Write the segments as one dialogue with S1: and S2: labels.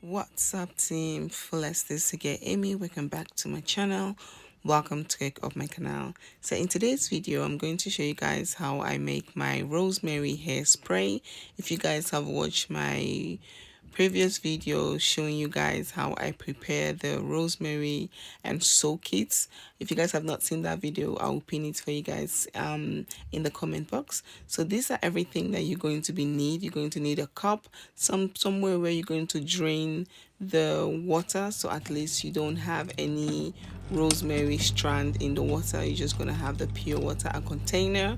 S1: What's up, team? Fullest this again, Amy. Welcome back to my channel. Welcome to Click Up My canal. So in today's video, I'm going to show you guys how I make my rosemary hairspray. If you guys have watched my previous video showing you guys how I prepare the rosemary and soak it, if you guys have not seen that video, I'll pin it for you guys in the comment box. So these are everything that you're going to need. You're going to need a cup, somewhere where you're going to drain the water, so at least you don't have any rosemary strand in the water. You're just going to have the pure water, a container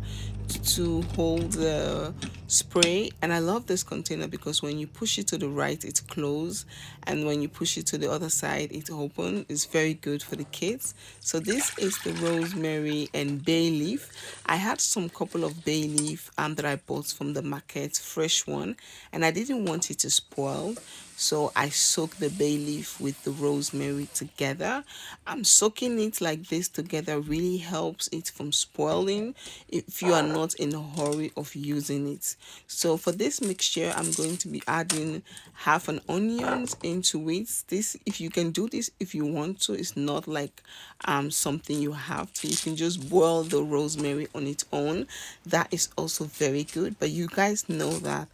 S1: to hold the spray. And I love this container because when you push it to the right, it closes, and when you push it to the other side, it opens. It's very good for the kids. So this is the rosemary and bay leaf. I had some couple of bay leaf that I bought from the market, fresh one, and I didn't want it to spoil, so I soak the bay leaf with the rosemary together. Soaking it like this together really helps it from spoiling if you are not in a hurry of using it. So for this mixture, I'm going to be adding half an onion into it. This, if you can do this if you want to, it's not like something you have to. You can just boil the rosemary on its own. That is also very good. But you guys know that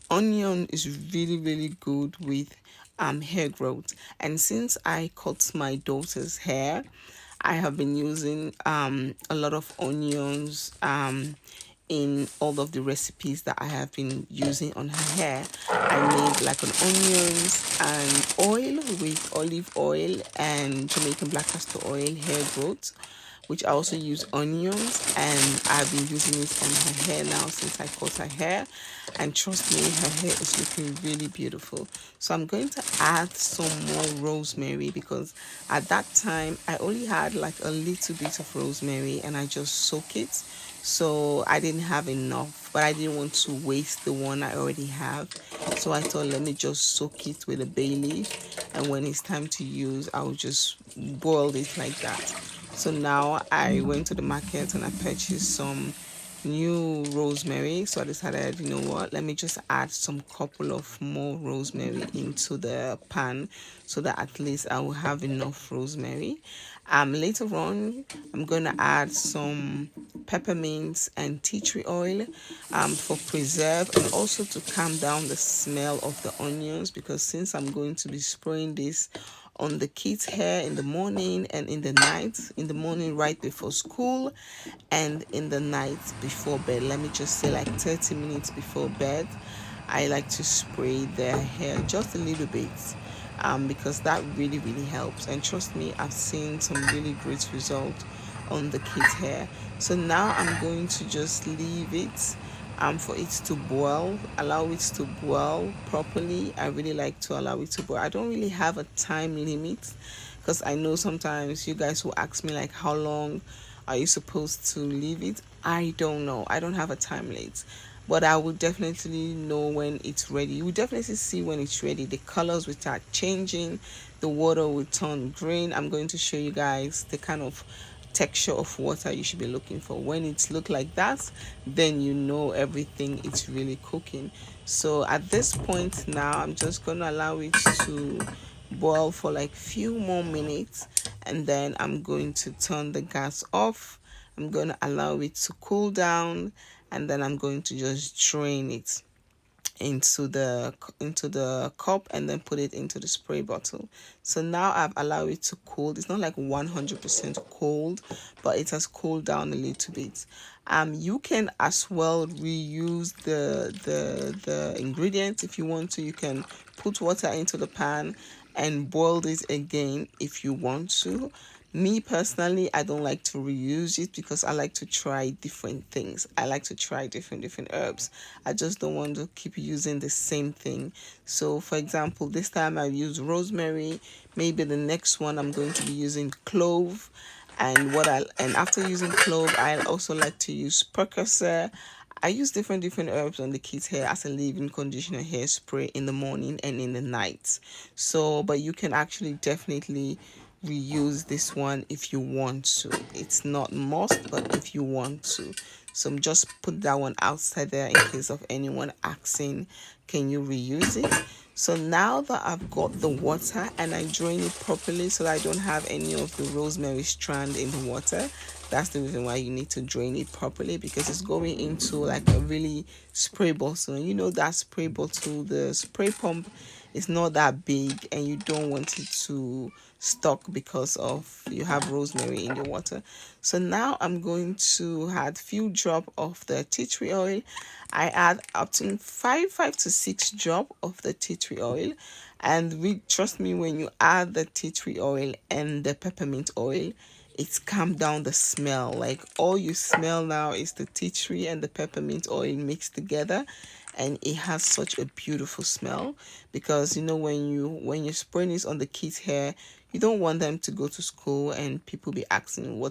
S1: onion is really good with hair growth. And since I cut my daughter's hair, I have been using a lot of onions in all of the recipes that I have been using on her hair. I made like an onions and oil with olive oil and Jamaican black castor oil hair growth, which I also use onions, and I've been using it on her hair now since I cut her hair, and trust me, her hair is looking really beautiful. So I'm going to add some more rosemary because at that time I only had like a little bit of rosemary and I just soak it, so I didn't have enough, but I didn't want to waste the one I already have. So I thought, let me just soak it with a bay leaf, and when it's time to use, I'll just boil it like that. So now I went to the market and I purchased some new rosemary. So I decided, you know what, let me just add some couple of more rosemary into the pan so that at least I will have enough rosemary. Later on, I'm going to add some peppermint and tea tree oil for preserve, and also to calm down the smell of the onions, because since I'm going to be spraying this on the kids' hair in the morning and in the night. In the morning right before school, and in the night before bed. Let me just say like 30 minutes before bed, I like to spray their hair just a little bit, because that really helps. And trust me, I've seen some really great results on the kids' hair. So now I'm going to just leave it for it to boil, allow it to boil properly. I really like to allow it to boil. I don't really have a time limit, because I know sometimes you guys will ask me like, how long are you supposed to leave it? I don't know. I don't have a time limit, but I will definitely know when it's ready. You will definitely see when it's ready. The colors will start changing, the water will turn green. I'm going to show you guys the kind of texture of water you should be looking for. When it's look like that, then you know everything is really cooking. So at this point now, I'm just going to allow it to boil for like few more minutes, and then I'm going to turn the gas off. I'm going to allow it to cool down, and then I'm going to just drain it into the cup and then put it into the spray bottle. So now I've allowed it to cool. It's not like 100% cold, but it has cooled down a little bit. You can as well reuse the ingredients if you want to. You can put water into the pan and boil it again if you want to. Me personally, I don't like to reuse it because I like to try different things. I like to try different herbs. I just don't want to keep using the same thing. So for example, this time I used rosemary. Maybe the next one I'm going to be using clove. And after using clove, I also like to use percocet. I use different herbs on the kids' hair as a leave-in conditioner hairspray in the morning and in the night. So, but you can actually definitely reuse this one if you want to. It's not must, but if you want to. So just put that one outside there in case of anyone asking, can you reuse it? So now that I've got the water and I drain it properly so that I don't have any of the rosemary strand in the water. That's the reason why you need to drain it properly, because it's going into like a really spray bottle. And you know that spray bottle, the spray pump is not that big, and you don't want it to stuck because of you have rosemary in your water. So now I'm going to add few drop of the tea tree oil. I add up to five to six drop of the tea tree oil, and trust me, when you add the tea tree oil and the peppermint oil, it's calmed down the smell. Like all you smell now is the tea tree and the peppermint oil mixed together, and it has such a beautiful smell. Because you know, when you spray this on the kids hair, you don't want them to go to school and people be asking why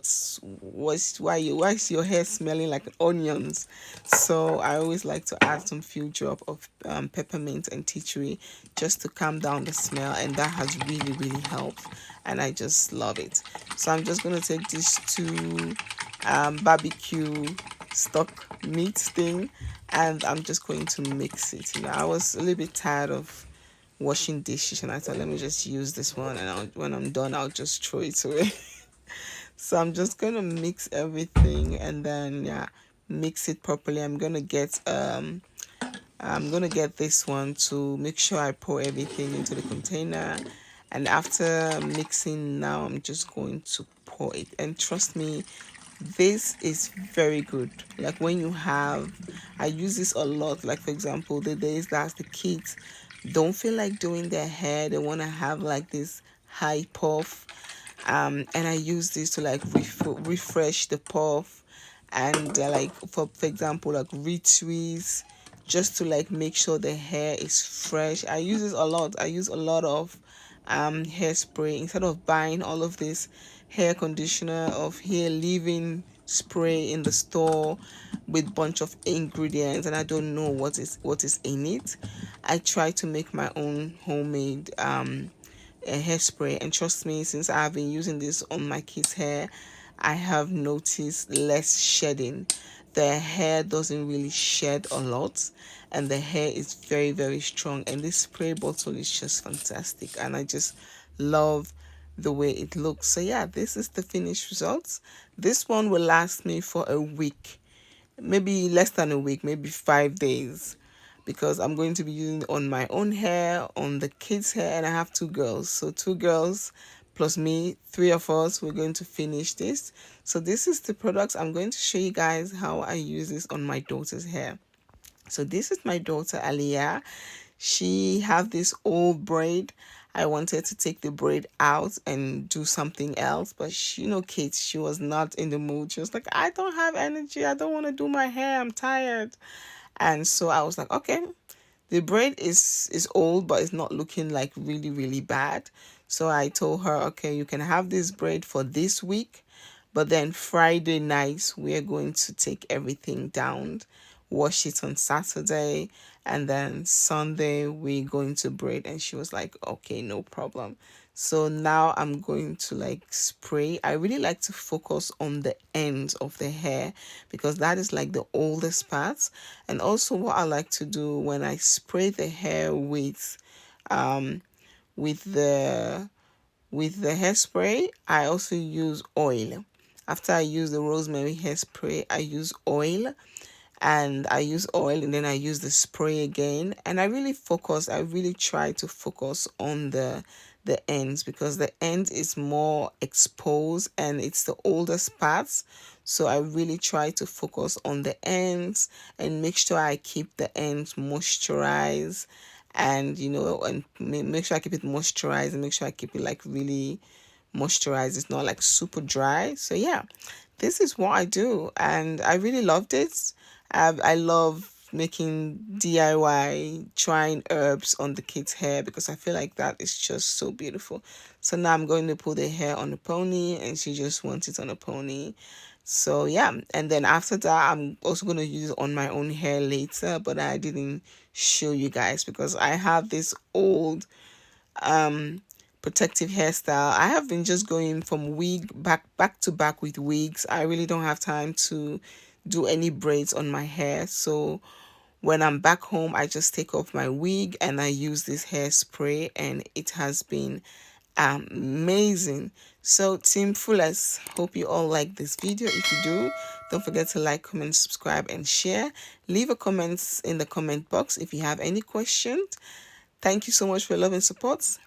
S1: is your hair smelling like onions. So I always like to add some few drop of peppermint and tea tree just to calm down the smell, and that has really helped, and I just love it. So I'm just going to take these two barbecue stock meat thing, and I'm just going to mix it. You know, I was a little bit tired of washing dishes, and I thought, let me just use this one, and when I'm done, I'll just throw it away. So I'm just gonna mix everything, and then yeah, mix it properly. I'm gonna get this one to make sure I pour everything into the container, and after mixing, now I'm just going to pour it. And trust me, this is very good. Like when you have, I use this a lot. Like for example, the days that the kids don't feel like doing their hair, they want to have like this high puff, and I use this to like refresh the puff, and like for example, like retweeze, just to like make sure the hair is fresh. I use this a lot. I use a lot of hairspray instead of buying all of this hair conditioner of hair leave-in spray in the store with bunch of ingredients, and I don't know what is in it. I try to make my own homemade hairspray, and trust me, since I've been using this on my kids hair, I have noticed less shedding. The hair doesn't really shed a lot, and the hair is very strong, and this spray bottle is just fantastic, and I just love the way it looks. So yeah, this is the finished results. This one will last me for a week, maybe less than a week, maybe 5 days, because I'm going to be using it on my own hair, on the kids' hair, and I have two girls. So two girls plus me, three of us, we're going to finish this. So this is the products. I'm going to show you guys how I use this on my daughter's hair. So this is my daughter Aliyah. She have this old braid. I wanted to take the braid out and do something else, but she, you know, Kate, she was not in the mood. She was like, I don't have energy. I don't want to do my hair. I'm tired. And so I was like, okay, the braid is old, but it's not looking like really bad. So I told her, okay, you can have this braid for this week, but then Friday nights we are going to take everything down, wash it on Saturday, and then Sunday we're going to braid. And she was like, okay, no problem. So now I'm going to like spray. I really like to focus on the ends of the hair because that is like the oldest part. And also what I like to do when I spray the hair um with the hairspray, I also use oil. After I use the rosemary hairspray, I use oil, and then I use the spray again, and I really try to focus on the ends, because the end is more exposed and it's the oldest parts. So I really try to focus on the ends and make sure I keep the ends moisturized, and you know, and make sure I keep it moisturized, and make sure I keep it like really moisturized. It's not like super dry. So yeah, this is what I do, and I really loved it. I love making DIY, trying herbs on the kids' hair, because I feel like that is just so beautiful. So now I'm going to put the hair on a pony, and she just wants it on a pony. So yeah, and then after that, I'm also going to use it on my own hair later, but I didn't show you guys because I have this old protective hairstyle. I have been just going from wig back to back with wigs. I really don't have time to do any braids on my hair. So when I'm back home, I just take off my wig and I use this hairspray, and it has been amazing. So Team Fullest, hope you all like this video. If you do, don't forget to like, comment, subscribe, and share. Leave a comment in the comment box if you have any questions. Thank you so much for your love and support.